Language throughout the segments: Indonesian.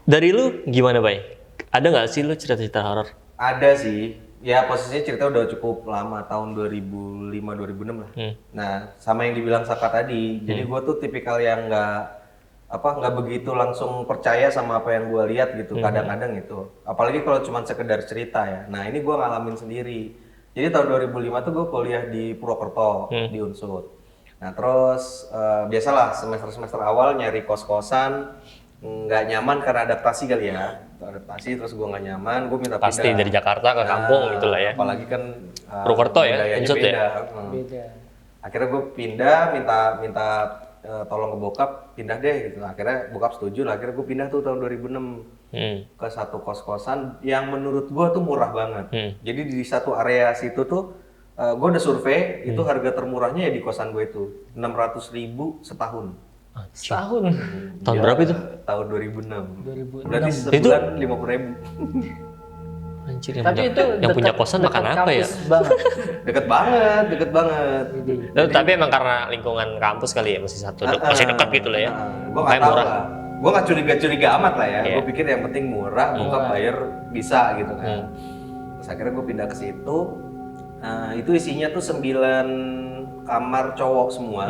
Dari lu gimana, Bay? Ada nggak sih lu cerita-cerita horor? Ada sih. Ya posisinya cerita udah cukup lama, tahun 2005-2006 lah. Nah, sama yang dibilang Saka tadi. Jadi gue tuh tipikal yang nggak begitu langsung percaya sama apa yang gue lihat gitu. Kadang-kadang gitu. Apalagi kalau cuma sekedar cerita ya. Nah, ini gue ngalamin sendiri. Jadi tahun 2005 tuh gue kuliah di Purwokerto, di Unsud. Nah, terus biasalah semester-semester awal nyari kos-kosan, nggak nyaman karena adaptasi kali ya. Adaptasi terus gue nggak nyaman, gue minta pindah. Pasti dari Jakarta ke kampung gitu lah ya. Apalagi kan Purwokerto ya, budayanya Unsud beda. ya? Beda. Akhirnya gue pindah, minta tolong ke bokap, pindah deh gitu. Akhirnya bokap setuju lah, akhirnya gue pindah tuh tahun 2006 ke satu kos-kosan yang menurut gue tuh murah banget. Jadi di satu area situ tuh gue udah survei, itu harga termurahnya ya di kosan gue itu 600.000 setahun. Setahun. Tahun berapa itu? Tahun 2006. 2006. Berarti sebulan 50.000. Anjir, Tapi itu yang punya dekat- kosan makan dekat apa ya? kampus banget. Deket banget, deket banget. Tapi emang karena lingkungan kampus kali ya masih masih dekat gitu lah ya. Gue nggak Makanya tahu murah. lah. Gue nggak curiga amat lah ya. Iya. Gue pikir yang penting murah, bokap bayar bisa gitu kan. Terus akhirnya gue pindah ke situ. Itu isinya tuh 9 kamar cowok semua.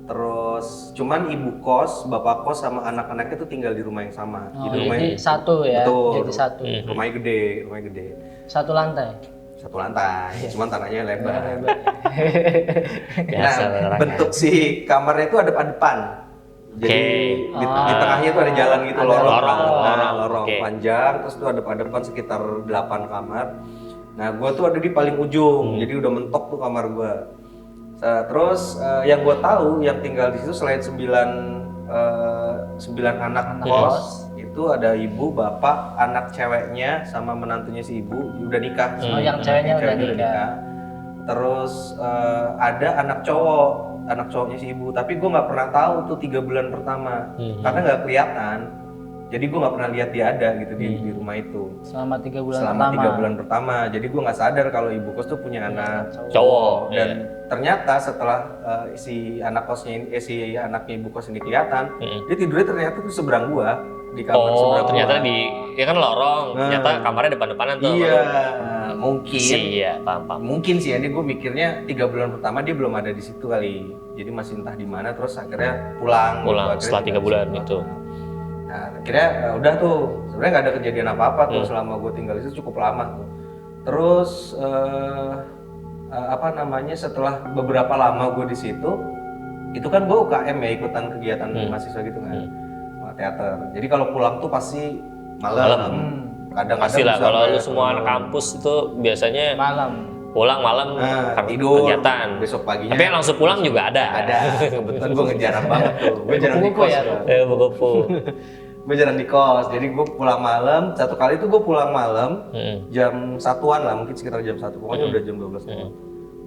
Terus cuman ibu kos, bapak kos sama anak-anaknya tuh tinggal di rumah yang sama. Oh, Jadi rumahnya jadi satu ya, betul. jadi satu. Rumahnya gede. Satu lantai. Satu lantai, cuman tanahnya lebar. Biasa Nah, orang bentuk si kamarnya itu ada depan. Jadi di tengahnya tuh ada jalan gitu, lorong Oke. panjang, terus tuh ada depan sekitar 8 kamar. Nah, gua tuh ada di paling ujung, jadi udah mentok tuh kamar gua. Terus yang gua tahu yang tinggal di situ selain 9 anak kos, itu ada ibu, bapak, anak ceweknya sama menantunya si ibu udah nikah. Oh, yang ceweknya udah nikah. Terus ada anak cowoknya si ibu, tapi gue nggak pernah tahu tuh 3 bulan pertama karena nggak kelihatan. Jadi gue nggak pernah lihat dia ada gitu di rumah itu Selama 3 bulan selama pertama. 3 bulan pertama. Jadi gue nggak sadar kalau ibu kos tuh punya anak Cowok. dan ternyata setelah si anak kosnya ini, si anaknya ibu kos ini kelihatan, dia tidurnya ternyata tuh seberang gua di kamar seberang Ternyata gua. ya kan lorong. Ternyata kamarnya depan-depanan tuh. Iya, mungkin. Iya, paham. Mungkin sih, ini gue mikirnya 3 bulan pertama dia belum ada di situ kali. Jadi masih entah di mana, terus akhirnya pulang. Pulang Akhirnya setelah 3 tinggal di bulan situ. itu. Nah, akhirnya udah tuh, sebenarnya nggak ada kejadian apa-apa tuh selama gue tinggal di situ cukup lama tuh. Terus setelah beberapa lama gue di situ, itu kan gue UKM ya, ikutan kegiatan mahasiswa gitu kan, teater. Jadi kalau pulang tuh pasti malam. Kadang-kadang Pasti lah bisa kalau lu sampai semua anak kampus itu biasanya Malam. pulang malam karena tidur, kegiatan. besok paginya. Tapi yang langsung pulang juga ada. Ada, kebetulan gue ngejarang banget tuh. Gue jarang di kos ya. Buku-buku. Gue jarang di kos, jadi gue pulang malam. Satu kali itu gue pulang malam jam 1-an lah, mungkin sekitar jam 1. Pokoknya udah jam 12 malam.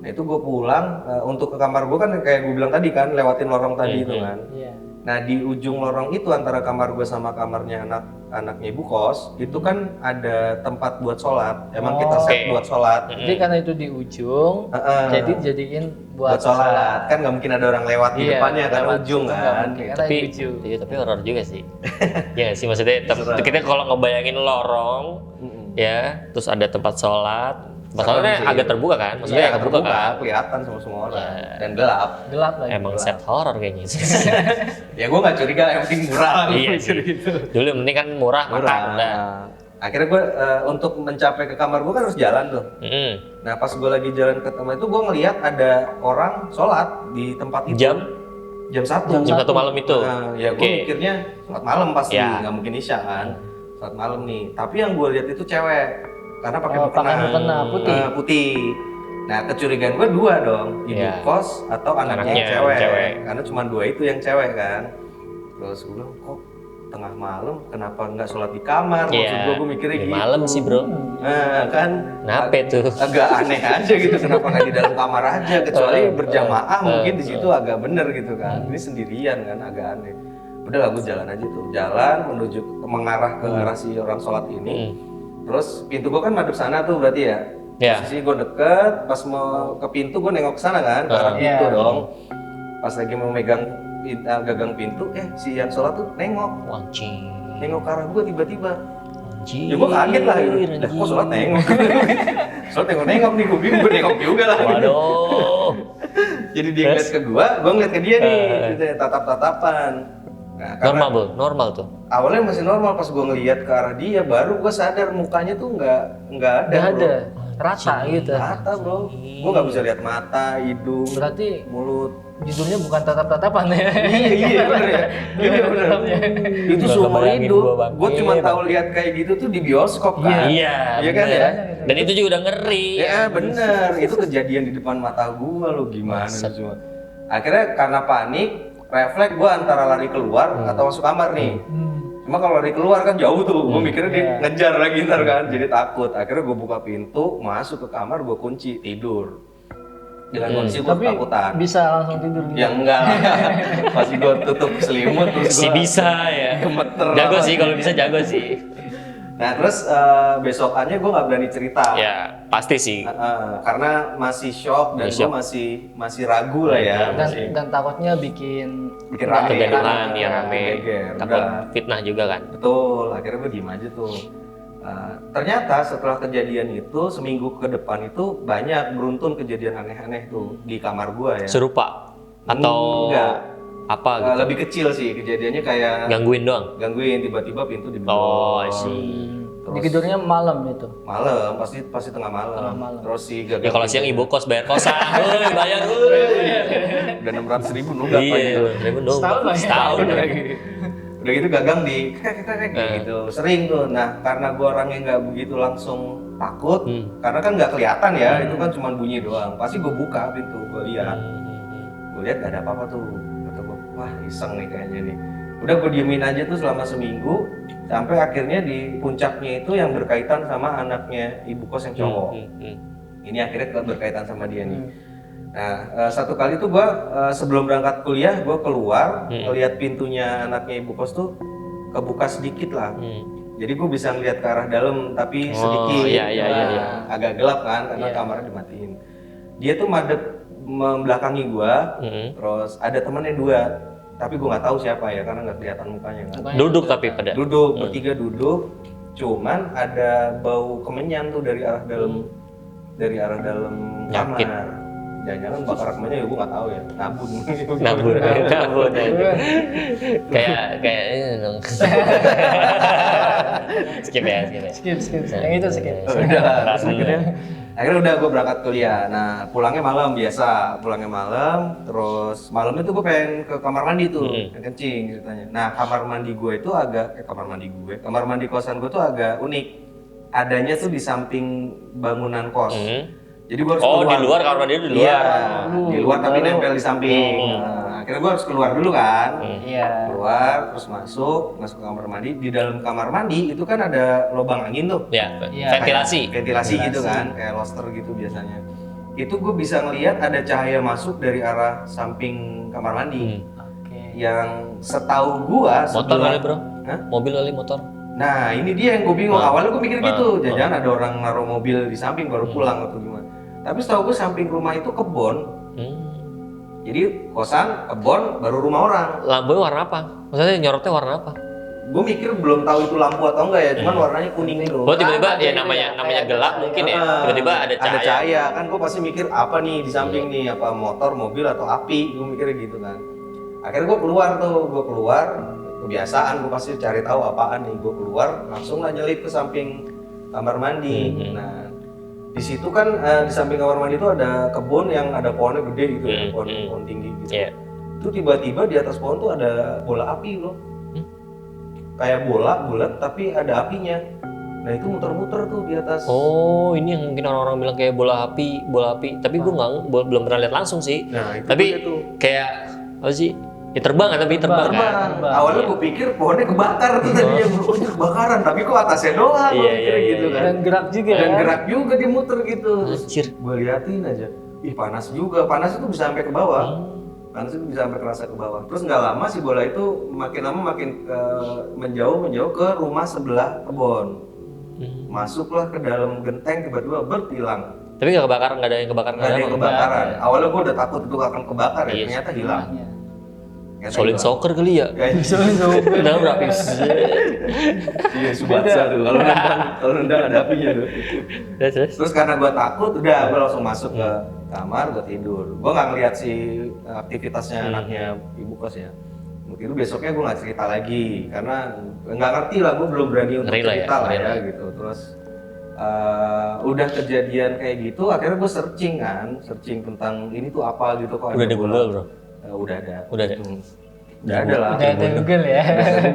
Nah itu gue pulang, untuk ke kamar gue kan kayak gue bilang tadi kan, lewatin lorong tadi itu kan. Iya. Nah di ujung lorong itu antara kamar gue sama kamarnya anaknya ibu kos, itu kan ada tempat buat sholat. Emang kita set buat sholat. Jadi karena itu di ujung, jadi dijadiin buat sholat. Kan nggak mungkin ada orang lewat di depannya karena lewat ujung situ nggak kan. mungkin, karena Tapi di ujung. iya, tapi horor juga sih. Ya nggak sih, maksudnya kita kalau ngebayangin lorong ya, terus ada tempat sholat. Tempat sholatnya agak terbuka kan? Maksudnya agak terbuka kan? Kelihatan sama semua orang dan gelap. Gelap lagi. Emang set horor kayaknya. Ya gue nggak curiga, yang penting murah lah. Iya sih. Dulu yang penting kan murah, makan udah. Akhirnya gue untuk mencapai ke kamar gue kan harus jalan tuh. Nah pas gue lagi jalan ke tempat itu gue ngeliat ada orang sholat di tempat itu. Jam 1. Jam 1 malam itu. Ya gue mikirnya sholat malam pasti, Ya. nggak mungkin isya kan. Sholat malam nih. Tapi yang gue lihat itu cewek. Karena pakai mukena putih. putih. Nah kecurigaan gue 2 dong, ibu kos atau anaknya yang cewek. Karena cuma 2 itu yang cewek kan. Terus gue bilang, kok tengah malam kenapa nggak sholat di kamar? Maksud gue mikirnya gitu. Malam sih bro. Nah kan Kenapa tuh? agak aneh aja gitu, kenapa nggak di dalam kamar aja, kecuali berjamaah mungkin di situ agak bener gitu kan. Ini sendirian kan, agak aneh. Udah lah gue jalan aja tuh, jalan menuju mengarah ke arah si orang sholat ini. Terus pintu gue kan madep sana tuh berarti ya. Posisi gue deket, pas mau ke pintu gue nengok ke sana kan, ke arah pintu dong. Pas lagi mau megang gagang pintu, si yang sholat tuh nengok. Wancing. nengok ke arah gue tiba-tiba. Anjir. Ya gue kaget lah gitu. Lah kok sholat nengok? Sholat nengok nih, gue bingung, gue nengok juga lah. Waduh. Jadi dia ngeliat ke gue ngeliat ke dia nih, gitu, tatap-tatapan. Nah, Normal tuh. awalnya masih normal, pas gue ngeliat ke arah dia, baru gue sadar mukanya tuh nggak ada. Nggak bro. ada, rata gitu. Rata bro, gue nggak bisa lihat mata, hidung, Berarti mulut. judulnya bukan tatap-tatapan ya? Iya bener ya. Iya bener. Itu Nggak seumur kebayangin hidup. gua, Bang. Gue cuma tahu lihat kayak gitu tuh di bioskop kan. Iya, Iya kan bener. ya. Dan itu juga udah ngeri. Ya bener. Itu kejadian di depan mata gue lo, gimana tuh cuma. Akhirnya karena panik, refleks gue antara lari keluar atau masuk kamar nih. Cuma kalau lari keluar kan jauh tuh, gue mikirnya dia ngejar lagi ntar kan, jadi takut. Akhirnya gue buka pintu, masuk ke kamar, gue kunci, tidur. Dengan kondisi gue Tapi ketakutan. bisa langsung tidur gitu? Ya enggak lah, pasti gue tutup selimut terus Si gue bisa ya. gemeter. Jago sih kalau bisa jago sih. Nah terus besokannya gue nggak berani cerita. Ya, pasti sih. Karena masih shock dan gue masih ragu lah ya. Dan takutnya bikin rame. Kegaduhan ya rame. Geger. Takut Udah. fitnah juga kan. Betul, akhirnya gue diem aja tuh. Ternyata setelah kejadian itu, seminggu ke depan itu banyak beruntun kejadian aneh-aneh tuh di kamar gue ya. Serupa atau Enggak. apa gitu. Lebih kecil sih, kejadiannya kayak Gangguin doang. gangguin, tiba-tiba pintu dibuka. Oh, sih. tidurnya malam itu. Malam, pasti tengah malam. Terus si gagal. Ya kalau siang ibu kos bayar kosan, woi bayar woi. Udah 600.000 nunggak Iya, Pak, gitu. ribu dong. Setahun lah ya. Setahun. Udah gitu gagang di kayak gitu. Sering tuh. Nah, karena gua orangnya nggak begitu langsung takut, karena kan nggak kelihatan ya, itu kan cuma bunyi doang. Pasti gua buka pintu, gua lihat. Gua lihat gak ada apa-apa tuh. Kata gua, wah iseng nih kayaknya nih. Udah gua diemin aja tuh selama seminggu, sampai akhirnya di puncaknya itu yang berkaitan sama anaknya ibu kos yang cowok. Ini akhirnya berkaitan sama dia nih. Nah, satu kali tuh gua sebelum berangkat kuliah, gua keluar ngelihat pintunya anaknya ibu kos tuh kebuka sedikit lah. Jadi gua bisa ngelihat ke arah dalam tapi sedikit. Iya. Agak gelap kan karena kamarnya dimatiin. Dia tuh madep membelakangi gua, terus ada temennya dua. Tapi gua nggak tahu siapa ya karena nggak kelihatan mukanya kan. Duduk tapi pada. Duduk, bertiga duduk. Cuman ada bau kemenyan tuh dari arah dalam Yakin. kamar. Jangan-jangan bakar kemenyan ya gue nggak tahu ya. Nabun. Nabun. Kayak ini dong. Skip ya. Skip. Yang itu skip. Udah. Akhirnya udah gue berangkat kuliah. Nah pulangnya malam biasa. Terus malamnya tuh gue pengen ke kamar mandi tuh, pengen kencing ceritanya. Nah kamar mandi gue itu kamar mandi kosan gue tuh agak unik. Adanya tuh di samping bangunan kos. Jadi gue harus keluar. Di luar kamar mandi di luar. Iya, di luar tapi nempel di samping. Nah, akhirnya gue harus keluar dulu kan. Iya. Keluar, terus masuk ke kamar mandi. Di dalam kamar mandi itu kan ada lubang angin tuh. Ya, Iya. ventilasi. Gitu kan, kayak loster gitu biasanya. Itu gue bisa ngelihat ada cahaya masuk dari arah samping kamar mandi. Oke. Yang setahu gua Motor kali bro? Hah? Mobil kali motor? Nah ini dia yang gue bingung. Awalnya gue mikir gitu, jangan-jangan ada orang naruh mobil di samping baru pulang atau gimana. Tapi setahu gue samping rumah itu kebon. Jadi kosan, kebon, baru rumah orang. Lampunya warna apa? Maksudnya nyorotnya warna apa? Gue mikir belum tahu itu lampu atau enggak ya, cuman warnanya kuning gitu. Oh tiba-tiba ya namanya gelap mungkin ya. Tiba-tiba ada cahaya. Kan gue pasti mikir apa nih di samping nih, apa motor, mobil atau api, gue mikirnya gitu kan. Akhirnya gue keluar, kebiasaan gue pasti cari tahu apaan nih. Gue keluar, langsung lah nyelip ke samping kamar mandi. Nah di situ kan di samping kamar mandi itu ada kebun yang ada pohonnya gede gitu ya, pohon tinggi gitu. Itu tiba-tiba di atas pohon tuh ada bola api loh. Kayak bola bulat tapi ada apinya. Nah itu muter-muter tuh di atas. Oh ini yang mungkin orang-orang bilang kayak bola api. Tapi gue belum pernah lihat langsung sih. Nah, itu tapi dia tuh. Kayak apa sih? Ya terbang kan tapi terbang kan. Awalnya gue pikir pohonnya kebakar tuh tadinya. Oh ini kebakaran tapi kok atasnya doang. Gue mikirnya gitu kan. Dan gerak juga Dan ya. gerak juga dia muter gitu. Anjir. Gue liatin aja. Ih panas juga. Panas itu bisa sampai ke bawah. Panas itu bisa sampai kerasa ke bawah. Terus nggak lama si bola itu makin lama makin menjauh ke rumah sebelah kebon. Masuklah ke dalam genteng tiba-tiba berhilang. Tapi nggak kebakaran, nggak ada yang kebakaran. Nggak ada yang kebakaran. Awalnya gue udah takut itu akan kebakar ya, ternyata hilang. Solid Soccer kali ya. Solid Soccer. Nah, berapa? Iya, Subatsa tuh. Kalau nendang ada apinya tuh. Terus karena gue takut, udah gue langsung masuk ke kamar, gue tidur. Gue nggak ngeliat si aktivitasnya anaknya ibu kos ya. Mungkin itu besoknya gue nggak cerita lagi karena nggak ngerti lah, gue belum berani untuk cerita lah ya gitu. Terus udah kejadian kayak gitu, akhirnya gue searching tentang ini tuh apa gitu kok. Udah ada Google bro? Udah ada. Udah ada. Udah ada lah. Udah ada Google ya.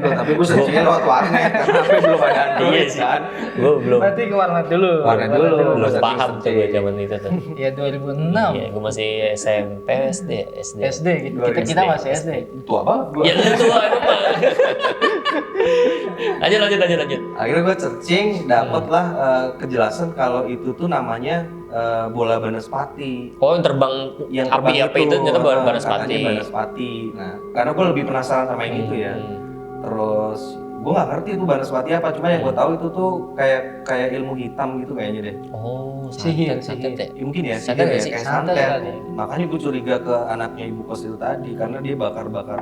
Tapi gue searchingnya lewat warnet karena HP belum ada Android kan. Gue belum. Berarti ke warnet dulu. Warnet dulu. Belum paham tuh gue zaman itu tuh. Ya 2006. Iya, gue masih SMP, SD gitu. Kita masih SD. Tua banget gue. Ya lu tua emang Pak. Lanjut. Akhirnya gue searching, dapatlah kejelasan kalau itu tuh namanya bola Banaspati. Oh, yang terbang api itu ternyata bola Banaspati. Banaspati. Nah, karena gue lebih penasaran sama yang itu ya. Terus gue nggak ngerti itu Banaspati apa, cuma yang gue tahu itu tuh kayak ilmu hitam gitu kayaknya deh. Oh, sihir. santet ya? Ya, mungkin ya, Santet sihir ya, sih? kayak Santet santet. kali. Makanya gue curiga ke anaknya ibu kos itu tadi karena dia bakar-bakar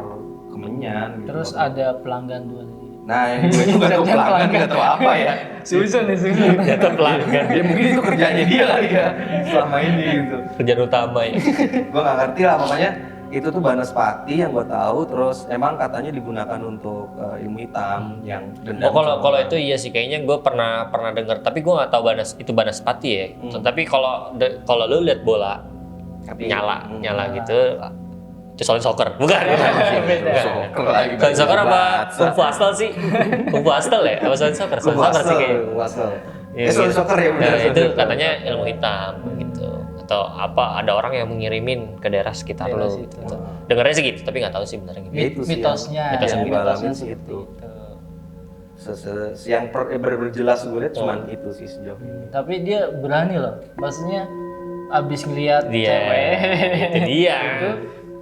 kemenyan gitu. Terus ada pelanggan dua. Nah, yang gue itu nggak tahu pelanggan, nggak tahu apa ya. Susun. Ternyata pelanggan. Ya mungkin itu kerjanya dia kali ya selama ini gitu. Kerjaan utama ya. Gue nggak ngerti lah, makanya itu tuh Banaspati yang gue tahu. Terus emang katanya digunakan untuk ilmu hitam yang dendam. Oh, kalau itu iya sih, kayaknya gue pernah dengar, tapi gue nggak tahu itu Banaspati ya. Tapi kalau lu lihat bola nyala gitu, itu Solid Soccer, bukan? Solid Soccer apa Kung Fu Hustle sih? Kung Fu Hustle ya? Apa Solid Soccer? Solid Soccer sih kayaknya. Solid Soccer ya benar. Nah, itu katanya ilmu hitam gitu. Atau apa, ada orang yang mengirimin ke daerah sekitar lo gitu. Dengarnya sih gitu, tapi nggak tahu sih benernya gitu. Itu sih Mitosnya. yang gue alamin sih itu. Yang berjelas gue lihat cuman itu sih sejauh ini. Tapi dia berani loh, maksudnya abis ngeliat Dia, cewek itu dia. itu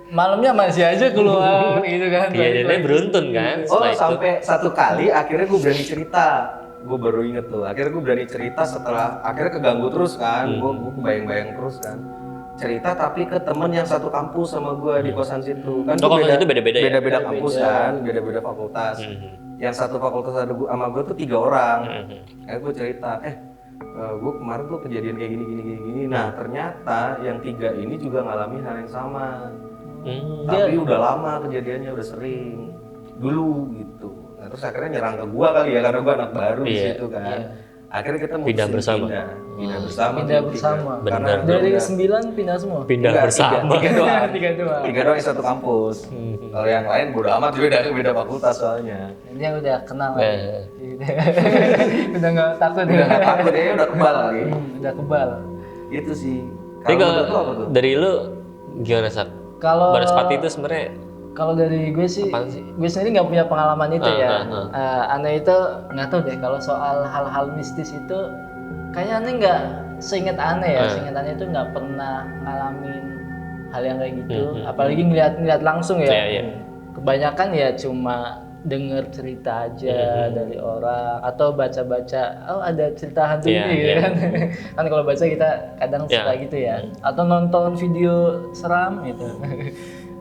malamnya masih aja keluar gitu kan. Iya, dia beruntun kan. Oh, setelah itu. sampai satu kali akhirnya gue berani cerita. Gue baru inget tuh, akhirnya gue berani cerita setelah akhirnya keganggu terus kan. Gue bayang-bayang terus kan. Cerita tapi ke temen yang satu kampus sama gue di kosan situ kan. Oh, kampus itu beda-beda ya? Beda-beda kampus kan, beda-beda fakultas. Yang satu fakultas ada sama gue tuh 3 orang. Akhirnya gue cerita, gue kemarin tuh kejadian kayak gini. Nah ternyata yang 3 ini juga ngalamin hal yang sama. Tapi udah lama kejadiannya, udah sering dulu gitu. Nah, terus akhirnya nyerang ke gua kali ya karena gua anak baru di situ kan. Akhirnya kita mau pindah bersama. Pindah bersama. Karena dari 9 pindah semua. Pindah bersama. 3 doang. 3 yang satu kampus. Kalau yang lain bodo amat, beda fakultas soalnya. Dia udah kenal. Udah nggak takut. Udah nggak takut, dia udah kebal kali. Udah kebal. Itu sih. Tapi kalau dari lu gimana Sak? Kalau Banaspati itu sebenarnya kalau dari gue sih, gue sendiri nggak punya pengalaman itu ya. Aneh itu nggak tahu deh kalau soal hal-hal mistis itu, kayaknya aneh nggak seingat aneh ya. Seingat aneh itu nggak pernah ngalamin hal yang kayak gitu. Apalagi ngeliat langsung ya. Kebanyakan ya cuma denger cerita aja dari orang atau baca-baca, oh ada cerita hantu ini gitu kan. Kan kalau baca kita kadang suka gitu ya. Atau nonton video seram gitu.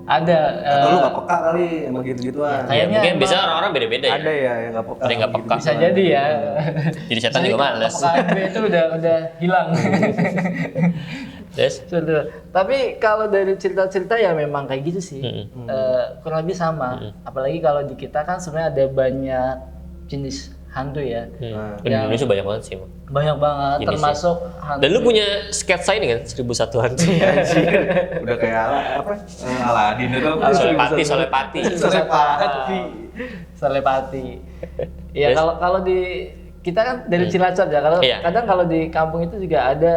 Ada. Atau lu nggak peka kali emang gitu-gituan. Kayaknya mungkin bisa orang-orang beda-beda ya. Ada ya yang nggak peka. Ada yang nggak peka. bisa jadi ya. Jadi setan juga males. Kepekaan itu udah hilang. Yes. Tapi kalau dari cerita-cerita ya memang kayak gitu sih. Kurang lebih sama. Apalagi kalau di kita kan sebenarnya ada banyak jenis hantu ya. Di Indonesia banyak banget sih. Banyak banget, Jenisnya. termasuk hantu. Dan lu punya sketsa ini kan 1001 hantu. Udah kayak apa? Aladin itu. Solepati. Salepati. Ya kalau di kita kan dari Cilacap ya. Kalau kadang kalau di kampung itu juga ada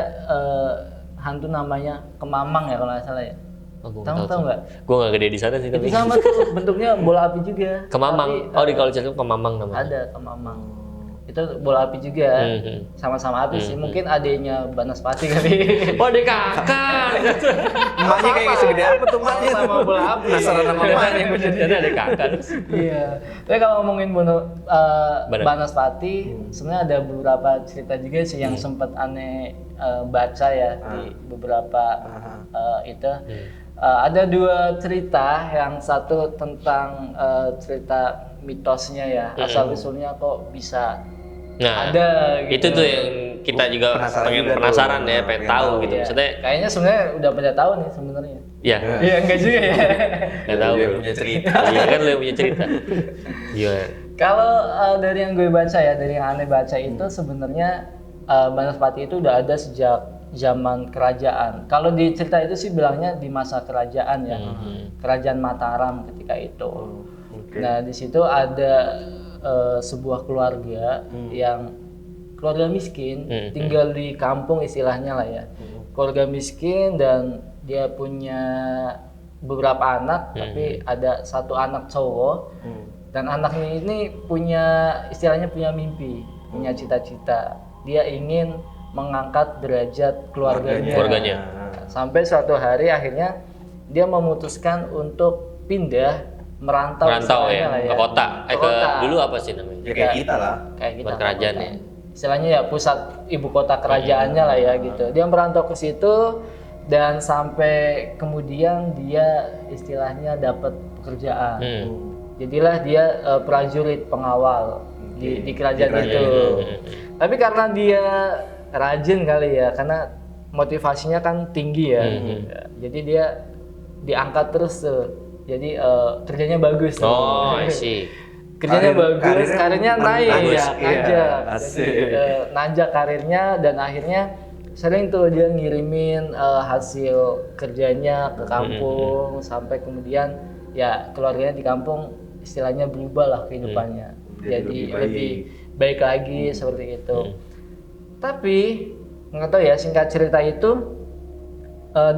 hantu namanya Kemamang ya kalau nggak salah ya. Tahu nggak? Gue nggak gede di sana sih tapi. Itu sama tuh bentuknya bola api juga. Kemamang. Tapi, Di kalau Cilacap Kemamang namanya. Ada Kemamang. Itu bola api juga. Sama-sama api sih. Mungkin adanya Banaspati kali. Oh, adek kakak. Emaknya kayak segede apa tuh emaknya? Sama bola api. Penasaran sama emaknya. Jadi adek kakak. Iya. Tapi kalau ngomongin Banaspati, sebenarnya ada beberapa cerita juga sih yang sempat aneh baca ya di beberapa itu. Ada dua cerita, yang satu tentang cerita mitosnya ya, asal usulnya kok bisa Nah, ada itu gitu. tuh yang kita juga pengen juga tuh. penasaran ya, pengen Pengen tahu tahu. gitu. Iya. Maksudnya, Kayaknya sebenarnya udah pada tahu nih sebenarnya. ya Iya enggak juga ya. nggak tahu. Dia Bro. punya cerita. Iya kan lu yang punya cerita. Iya. Kalau dari yang gue baca ya, dari yang aneh baca itu sebenarnya Banaspati itu udah ada sejak zaman kerajaan. Kalau di cerita itu sih bilangnya di masa kerajaan ya, kerajaan Mataram ketika itu. Nah di situ ada sebuah keluarga yang keluarga miskin, tinggal di kampung istilahnya lah ya. Keluarga miskin dan dia punya beberapa anak, tapi ada satu anak cowok. Dan anaknya ini punya istilahnya punya mimpi, punya cita-cita. Dia ingin mengangkat derajat keluarganya. Sampai suatu hari akhirnya dia memutuskan untuk pindah merantau istilahnya lah ke kota. Ke Ke kota. dulu apa sih namanya? Ya kayak kita lah. Kayak kita Buat ke kerajaan kota. ya. Istilahnya ya pusat ibu kota kerajaannya lah ya gitu. Dia merantau ke situ dan sampai kemudian dia istilahnya dapat pekerjaan. Jadilah dia prajurit pengawal di kerajaan itu. Tapi karena dia rajin kali ya, karena motivasinya kan tinggi ya. Jadi dia diangkat terus tuh. Jadi kerjanya bagus tuh. Oh, I see. Kerjanya bagus, karirnya karirnya naik bagus, ya, iya, nanjak. asik. Jadi, nanjak karirnya dan akhirnya sering tuh dia ngirimin hasil kerjanya ke kampung sampai kemudian ya keluarganya di kampung istilahnya berubah lah kehidupannya. Jadi lebih baik lagi seperti itu. Tapi nggak tahu ya, singkat cerita itu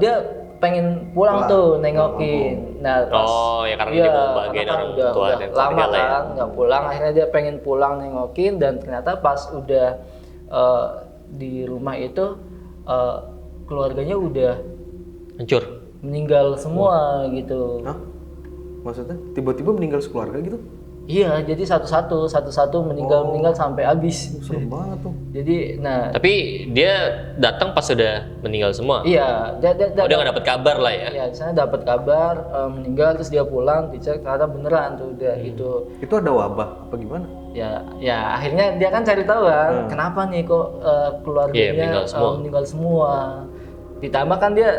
dia pengen pulang tuh nengokin. Nah, Oh, ya karena dia mau bagian karena orang udah tua dan lama keluarga lah ya. kan nggak pulang. Akhirnya dia pengen pulang nengokin dan ternyata pas udah di rumah itu keluarganya udah Hancur. meninggal semua gitu. Hah? Maksudnya tiba-tiba meninggal sekeluarga gitu? Iya, jadi satu-satu meninggal sampai habis. Serem banget tuh. Jadi, nah, Tapi dia datang pas sudah meninggal semua. iya, Dia nggak dapat kabar lah ya. ya, di sana dapat kabar meninggal, terus dia pulang dicek ternyata beneran tuh udah gitu. Itu ada wabah apa gimana? Ya akhirnya dia kan cari tahu kan kenapa nih kok keluarganya meninggal semua. meninggal semua. Ditambah kan dia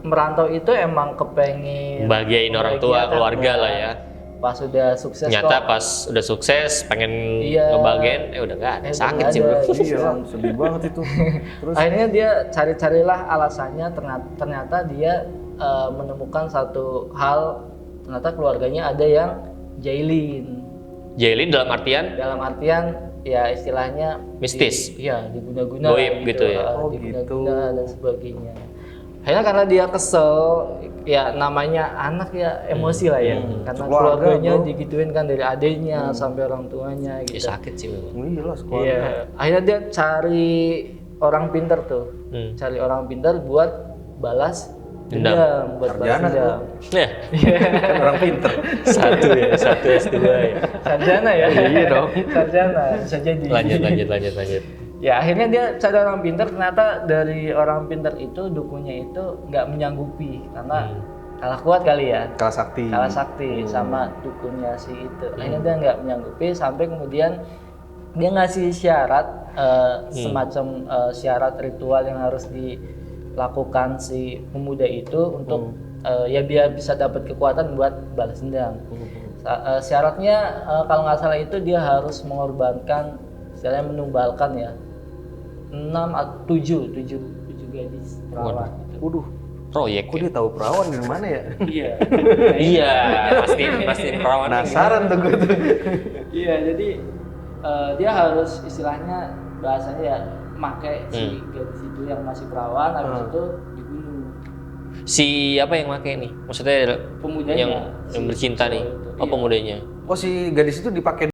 merantau itu emang kepengen Bahagiain orang tua, membahagiakan keluarga lah ya. Pas udah sukses Ternyata kok. pas udah sukses pengen Iya. ngebagian, udah nggak ada. Udah Sakit nggak sih bro. ada. Iya lah, sedih banget itu. Terus Akhirnya dia cari-carilah alasannya, ternyata dia menemukan satu hal, ternyata keluarganya ada yang jailin. Jailin dalam artian Dalam artian ya istilahnya mistis. iya diguna-guna Goib gitu ya? Oh, diguna-guna dan sebagainya. Akhirnya karena dia kesel, ya namanya anak ya emosi lah ya, karena Keluarga, keluarganya bro. digituin kan dari adiknya sampai orang tuanya Ya gitu. sakit sih memang. iya lah sekolah. Iya, akhirnya dia cari orang pintar tuh, cari orang pintar buat balas dendam, buat balas Sarjana dendam. Nah, Kan orang pinter. satu S2 ya. Sarjana ya? Iya dong. Sarjana, bisa jadi. Lanjut. Ya akhirnya dia cari orang pintar, ternyata dari orang pintar itu dukunya itu nggak menyanggupi karena kalah kuat kali ya, Kalah sakti. kalah sakti sama dukunnya si itu. Akhirnya dia nggak menyanggupi sampai kemudian dia ngasih syarat semacam syarat ritual yang harus dilakukan si pemuda itu untuk ya biar bisa dapat kekuatan buat balas dendam. Syaratnya kalau nggak salah itu dia harus mengorbankan, istilahnya menumbalkan ya 6 atau 7 gadis perawan gitu. Waduh, Proyek kok ya. dia tahu perawan dari mana ya? Iya. Iya, pasti perawan. Penasaran tuh gue tuh. Iya, jadi dia harus istilahnya bahasanya ya make si gadis itu yang masih perawan, habis itu dibunuh. Si apa yang make nih? Maksudnya Pemudanya, yang bercinta nih. Oh, pemudanya. Oh si gadis itu dipakai